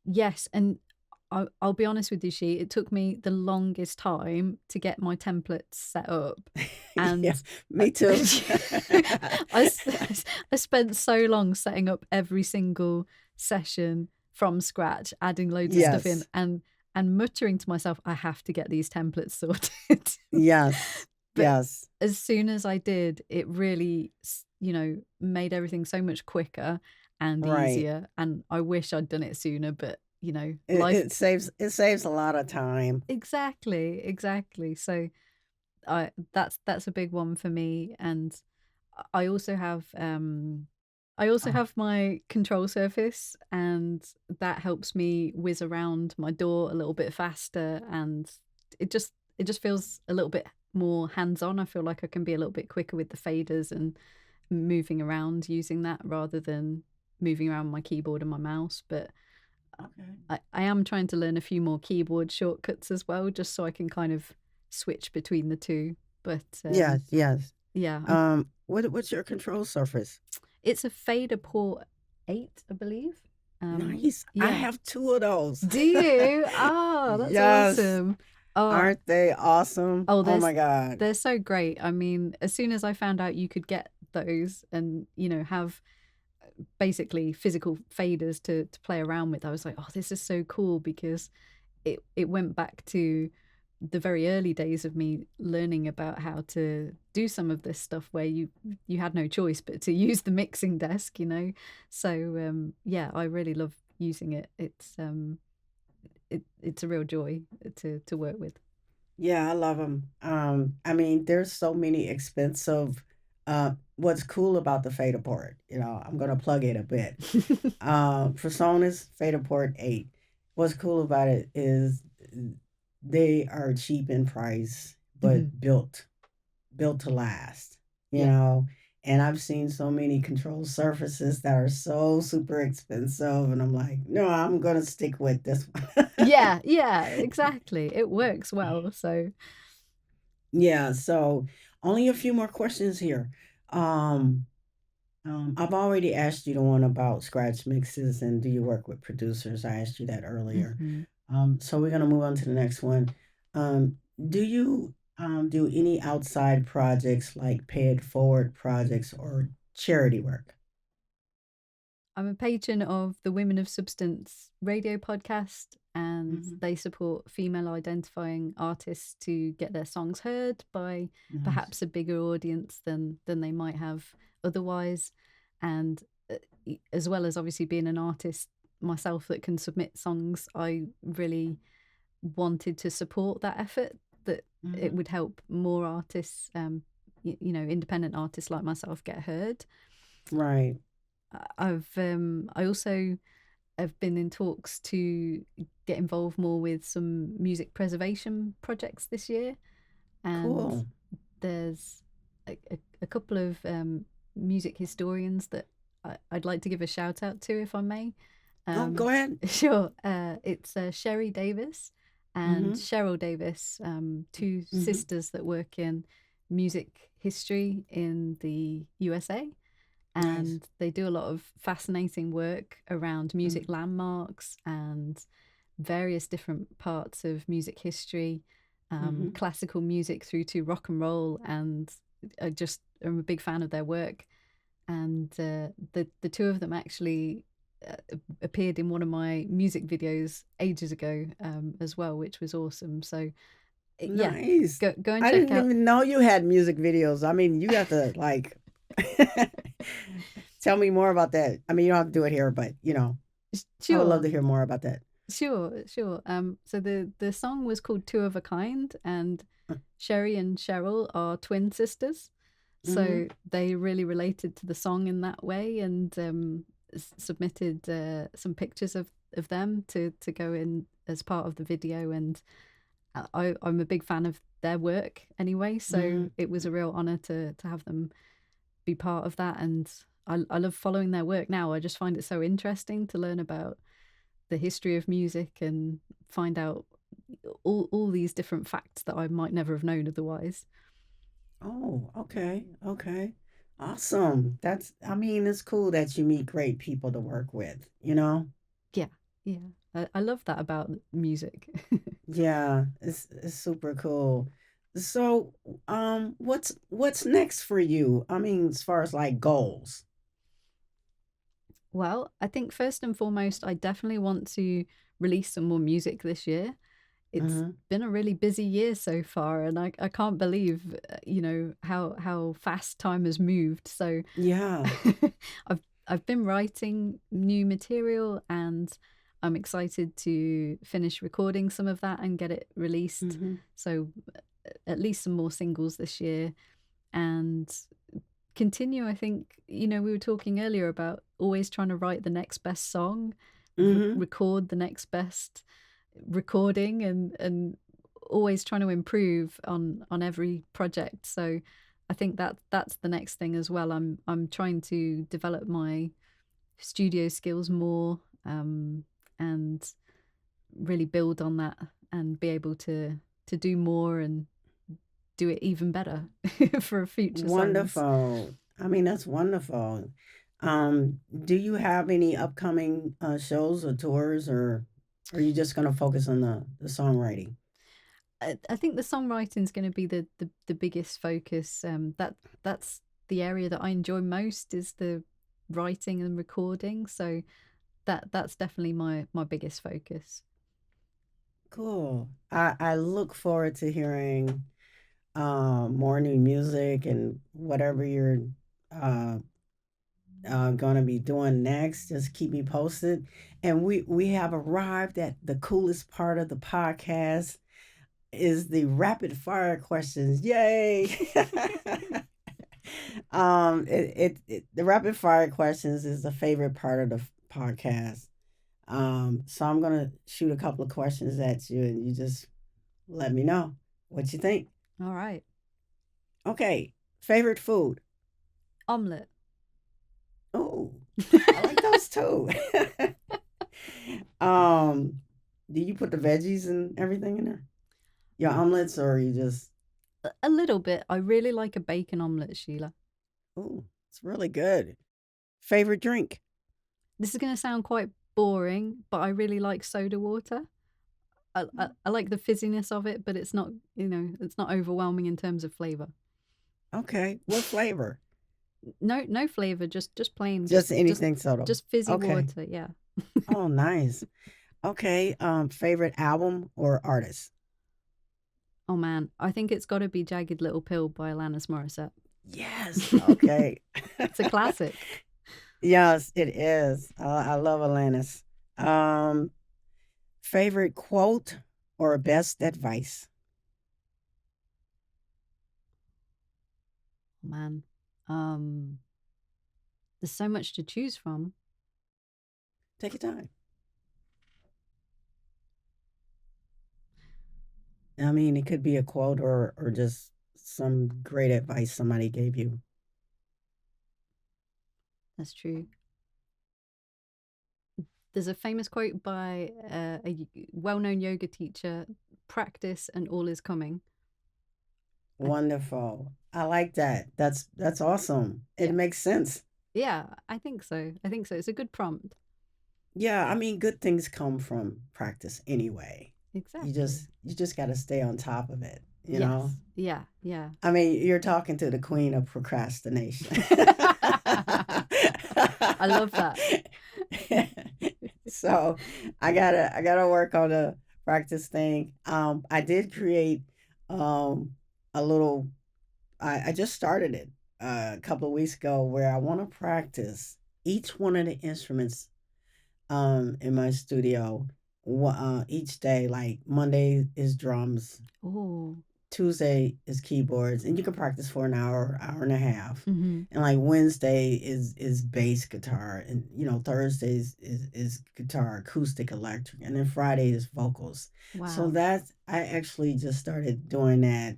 Yes, and I'll be honest with you, it took me the longest time to get my templates set up, Yeah, and me too. I spent so long setting up every single session from scratch, adding loads of stuff in, Yes, and muttering to myself, I have to get these templates sorted. yes, But yes. as soon as I did, it really, made everything so much quicker and Right. easier. And I wish I'd done it sooner, but It, life. it saves it saves a lot of time. Exactly, exactly. So that's a big one for me. And I also have Oh, my control surface, and that helps me whiz around my door a little bit faster, and it just feels a little bit more hands-on. I feel like I can be a little bit quicker with the faders and moving around using that rather than moving around my keyboard and my mouse. But okay. I am trying to learn a few more keyboard shortcuts as well, just so I can kind of switch between the two. But Yes, yes. yeah, What's your control surface? it's a Fader Port 8, I believe. Nice. I Yeah. have two of those. Do you? Ah, that's Yes. awesome. Oh, Aren't they awesome? oh, Oh my God. they're so great. I mean, as soon as I found out you could get those and have basically physical faders to play around with, I was like, oh, this is so cool, because it went back to the very early days of me learning about how to do some of this stuff where you had no choice but to use the mixing desk. So yeah, I really love using it. It's a real joy to work with. Yeah, I love them. I mean, there's so many expensive. What's cool about the Fader port? I'm gonna plug it a bit. Personas Faderport 8. What's cool about it is they are cheap in price, Mhm. but built to last, you Yeah. know. And I've seen so many control surfaces that are so super expensive, and I'm like, no, I'm gonna stick with this one. Yeah, yeah, exactly. It works well. So Yeah, so only a few more questions here. Um, I've already asked you the one about scratch mixes and do you work with producers? I asked you that earlier. mhm. So we're gonna move on to the next one. Do you do any outside projects like pay it forward projects or charity work? I'm a patron of the Women of Substance radio podcast, and Hmm. they support female identifying artists to get their songs heard by Nice. perhaps a bigger audience than they might have otherwise. And as well as obviously being an artist myself that can submit songs, I really wanted to support that effort, that it Hmm. would help more artists, independent artists like myself, get heard. Right. I also have been in talks to get involved more with some music preservation projects this year, and Cool. there's a couple of music historians that I'd like to give a shout out to, if I may. Oh, go ahead. Sure. It's Sherry Davis and Hmm. Cheryl Davis, two Hmm. sisters that work in music history in the USA, Nice. and they do a lot of fascinating work around music Hmm. landmarks and various different parts of music history, Hmm. classical music through to rock and roll, and I just am a big fan of their work. And the two of them actually appeared in one of my music videos ages ago, as well, which was awesome. So yeah, Nice. go and I check didn't out. even know you had music videos. I mean, you have to like tell me more about that. I mean, you don't have to do it here, but I would love Sure. to hear more about that. Sure, sure. So the song was called Two of a Kind, and Sherry and Cheryl are twin sisters, Mm-hmm. so they really related to the song in that way, and submitted some pictures of them to go in as part of the video. And I'm a big fan of their work anyway, Mm-hmm. so it was a real honor to have them be part of that. And I love following their work now. I just find it so interesting to learn about the history of music and find out all these different facts that I might never have known otherwise. Oh, okay. Okay. Awesome. I mean, it's cool that you meet great people to work with, you know? Yeah, yeah. I love that about music. Yeah, it's super cool. So, what's next for you? I mean, as far as like goals. Well, I think first and foremost, I definitely want to release some more music this year. It's Mm-hmm. been a really busy year so far, and I can't believe how fast time has moved. So Yeah. I've been writing new material, and I'm excited to finish recording some of that and get it released. Mm-hmm. So at least some more singles this year, and continue. I think, we were talking earlier about always trying to write the next best song, Mm-hmm. record the next best recording, and always trying to improve on every project. So I think that's the next thing as well. I'm trying to develop my studio skills more, and really build on that and be able to do more and do it even better for future songs. Wonderful. I mean, that's wonderful. Do you have any upcoming shows or tours, or are you just gonna focus on the songwriting? I think the songwriting is going to be the biggest focus. That's the area that I enjoy most, is the writing and recording. So that's definitely my biggest focus. Cool. I look forward to hearing more new music and whatever you're uh, going to be doing next. Just keep me posted. And we have arrived at the coolest part of the podcast is the rapid fire questions. Yay! The rapid fire questions is the favorite part of the podcast. So I'm gonna shoot a couple of questions at you, and you just let me know what you think. All right. Okay, favorite food. Omelette. Oh, I like those too. um, do you put the veggies and everything in there? Your omelets, or you just? A little bit. I really like a bacon omelette, Sheila. Oh, it's really good. Favorite drink. This is going to sound quite boring, but I really like soda water. I like the fizziness of it, but it's not overwhelming in terms of flavor. Okay, what flavor? No flavor, just plain, Just just anything soda. just fizzy Okay. water. Yeah. Oh, nice. Okay. Favorite album or artist? Oh man, I think it's got to be "Jagged Little Pill" by Alanis Morissette. Yes. Okay. It's a classic. Yes, it is. I love Alanis. Um, Favorite quote or best advice? Oh, man, um, there's so much to choose from. Take your time. I mean, it could be a quote or just some great advice somebody gave you. That's true. There's a famous quote by well-known yoga teacher: "Practice, and all is coming." I, Wonderful. I like that. That's awesome. It yeah, makes sense. yeah, I think so. I think so. It's a good prompt. Yeah, I mean, good things come from practice anyway. Exactly. You just got to stay on top of it, you know? Yes. Yeah. Yeah. I mean, you're talking to the queen of procrastination. I love that. So, I got to work on the practice thing. I did create um a little I just started it a couple of weeks ago where I want to practice each one of the instruments in my studio each day. Like Monday is drums, Oh. Tuesday is keyboards, and you can practice for an hour, hour and a half. Hmm. And like Wednesday is bass guitar, and Thursdays is guitar, acoustic, electric, and then Friday is vocals. So Wow. that's I actually just started doing that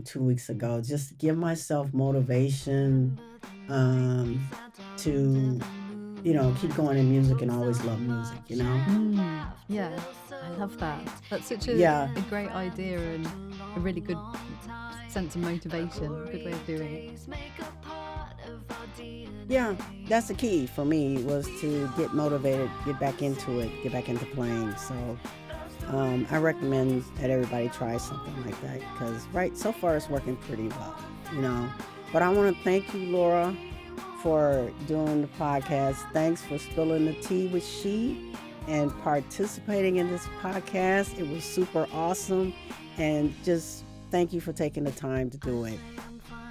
2 weeks ago, just to give myself motivation um to keep going in music and always love music. Yeah, I love that. That's such Yeah. a great idea and a really good sense of motivation, good way of doing it. Yeah, that's the key for me, was to get motivated, get back into it, get back into playing. So I recommend that everybody try something like that, because right so far it's working pretty well. But I want to thank you, Laura, for doing the podcast. Thanks for spilling the tea with She and participating in this podcast. It was super awesome, and just thank you for taking the time to do it.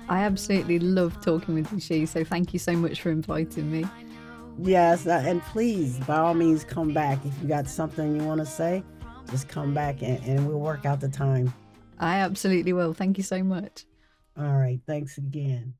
I absolutely love talking with you, She, so thank you so much for inviting me. Yes, and please, by all means, come back. If you got something you want to say, just come back, and we'll work out the time. I absolutely will. Thank you so much. All right. Thanks again.